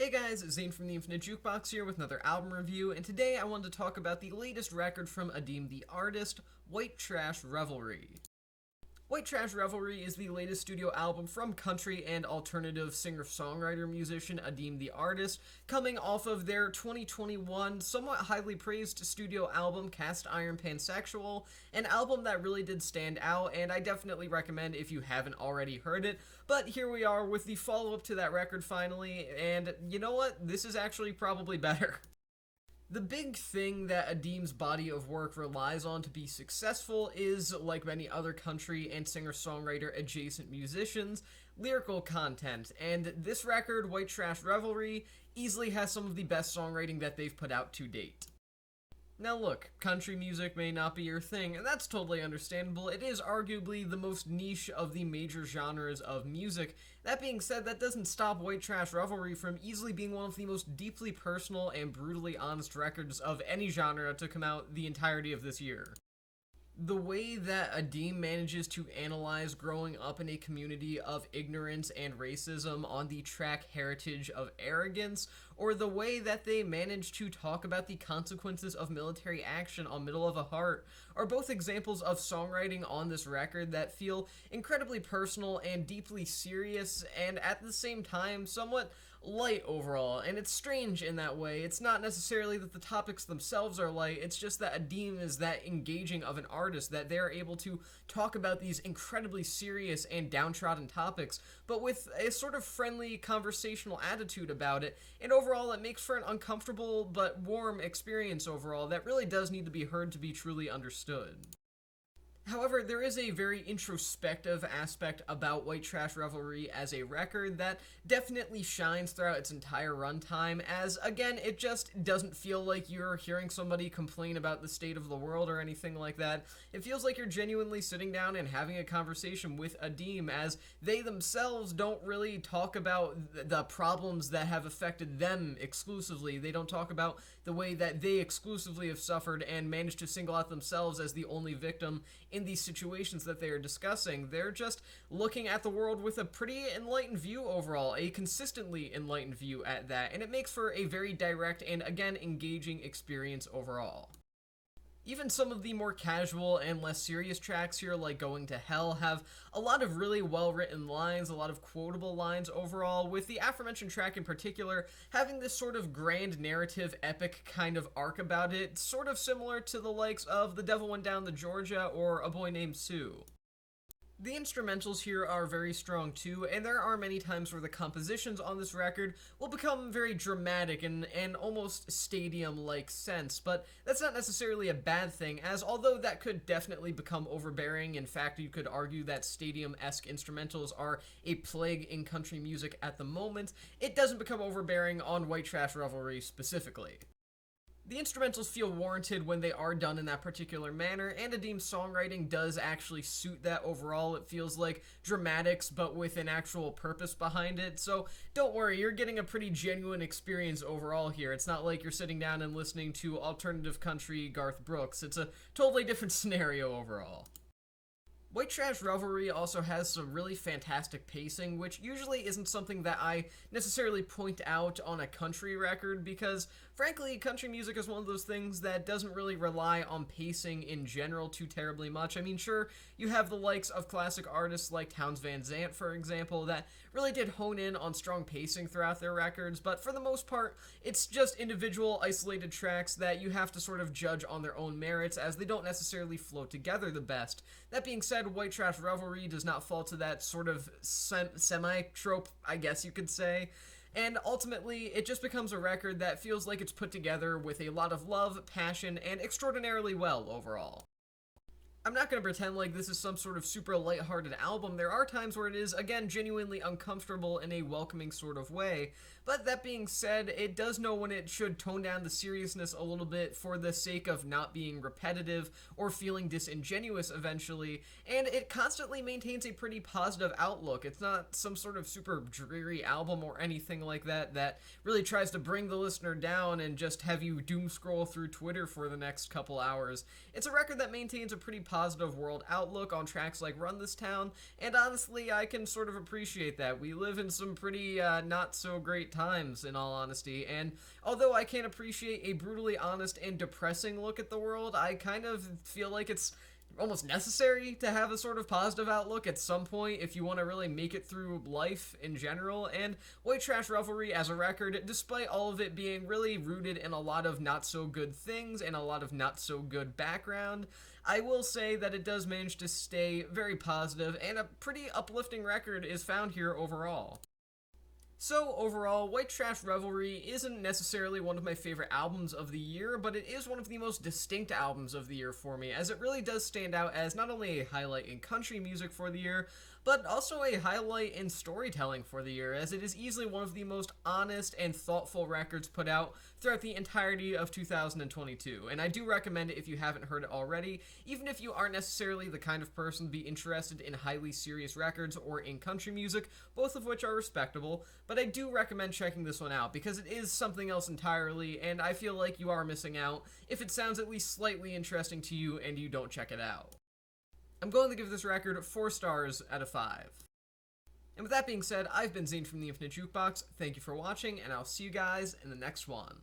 Hey guys, Zane from the Infinite Jukebox here with another album review, and today I wanted to talk about the latest record from Adeem the artist, White Trash Revelry. White Trash Revelry is the latest studio album from country and alternative singer-songwriter musician Adeem the artist, coming off of their 2021 somewhat highly praised studio album Cast Iron Pansexual, an album that really did stand out, and I definitely recommend if you haven't already heard it. But here we are with the follow-up to that record finally, and you know what? This is actually probably better. The big thing that Adeem's body of work relies on to be successful is, like many other country and singer-songwriter adjacent musicians, lyrical content, and this record, White Trash Revelry, easily has some of the best songwriting that they've put out to date. Now look, country music may not be your thing, and that's totally understandable. It is arguably the most niche of the major genres of music. That being said, that doesn't stop White Trash Revelry from easily being one of the most deeply personal and brutally honest records of any genre to come out the entirety of this year. The way that Adeem manages to analyze growing up in a community of ignorance and racism on the track Heritage of Arrogance, or the way that they manage to talk about the consequences of military action on Middle of a Heart, are both examples of songwriting on this record that feel incredibly personal and deeply serious, and at the same time somewhat light overall. And it's strange in that way. It's not necessarily that the topics themselves are light, it's just that Adeem is that engaging of an artist that they're able to talk about these incredibly serious and downtrodden topics, but with a sort of friendly conversational attitude about it, and overall it makes for an uncomfortable but warm experience overall that really does need to be heard to be truly understood. However, there is a very introspective aspect about White Trash Revelry as a record that definitely shines throughout its entire runtime, as, again, it just doesn't feel like you're hearing somebody complain about the state of the world or anything like that. It feels like you're genuinely sitting down and having a conversation with Adeem, as they themselves don't really talk about the problems that have affected them exclusively. They don't talk about the way that they exclusively have suffered and managed to single out themselves as the only victim in these situations that they are discussing. They're just looking at the world with a pretty enlightened view overall, a consistently enlightened view at that, and it makes for a very direct and, again, engaging experience overall. Even some of the more casual and less serious tracks here, like Going to Hell, have a lot of really well-written lines, a lot of quotable lines overall, with the aforementioned track in particular having this sort of grand narrative epic kind of arc about it, sort of similar to the likes of The Devil Went Down to Georgia or A Boy Named Sue. The instrumentals here are very strong too, and there are many times where the compositions on this record will become very dramatic in an almost stadium-like sense, but that's not necessarily a bad thing, as although that could definitely become overbearing, in fact you could argue that stadium-esque instrumentals are a plague in country music at the moment, it doesn't become overbearing on White Trash Revelry specifically. The instrumentals feel warranted when they are done in that particular manner, and Adeem's songwriting does actually suit that overall. It feels like dramatics, but with an actual purpose behind it, so don't worry, you're getting a pretty genuine experience overall here. It's not like you're sitting down and listening to alternative country Garth Brooks. It's a totally different scenario overall. White Trash Revelry also has some really fantastic pacing, which usually isn't something that I necessarily point out on a country record, because frankly, country music is one of those things that doesn't really rely on pacing in general too terribly much. I mean, sure, you have the likes of classic artists like Townes Van Zandt, for example, that really did hone in on strong pacing throughout their records, but for the most part, it's just individual isolated tracks that you have to sort of judge on their own merits, as they don't necessarily flow together the best. That being said, White Trash Revelry does not fall to that sort of semi-trope, I guess you could say, and ultimately, it just becomes a record that feels like it's put together with a lot of love, passion, and extraordinarily well overall. I'm not going to pretend like this is some sort of super lighthearted album. There are times where it is, again, genuinely uncomfortable in a welcoming sort of way, but that being said, it does know when it should tone down the seriousness a little bit for the sake of not being repetitive or feeling disingenuous eventually, and it constantly maintains a pretty positive outlook. It's not some sort of super dreary album or anything like that that really tries to bring the listener down and just have you doom scroll through Twitter for the next couple hours. It's a record that maintains a pretty positive world outlook on tracks like Run This Town, and honestly, I can sort of appreciate that. We live in some pretty not so great times, in all honesty, and although I can appreciate a brutally honest and depressing look at the world, I kind of feel like it's almost necessary to have a sort of positive outlook at some point if you want to really make it through life in general. And White Trash Revelry as a record, despite all of it being really rooted in a lot of not so good things and a lot of not so good background, I will say that it does manage to stay very positive, and a pretty uplifting record is found here overall. So overall, White Trash Revelry isn't necessarily one of my favorite albums of the year, but it is one of the most distinct albums of the year for me, as it really does stand out as not only a highlight in country music for the year, but also a highlight in storytelling for the year, as it is easily one of the most honest and thoughtful records put out throughout the entirety of 2022, and I do recommend it if you haven't heard it already, even if you aren't necessarily the kind of person to be interested in highly serious records or in country music, both of which are respectable, but I do recommend checking this one out because it is something else entirely, and I feel like you are missing out if it sounds at least slightly interesting to you and you don't check it out. I'm going to give this record 4 stars out of 5. And with that being said, I've been Zane from the Infinite Jukebox. Thank you for watching, and I'll see you guys in the next one.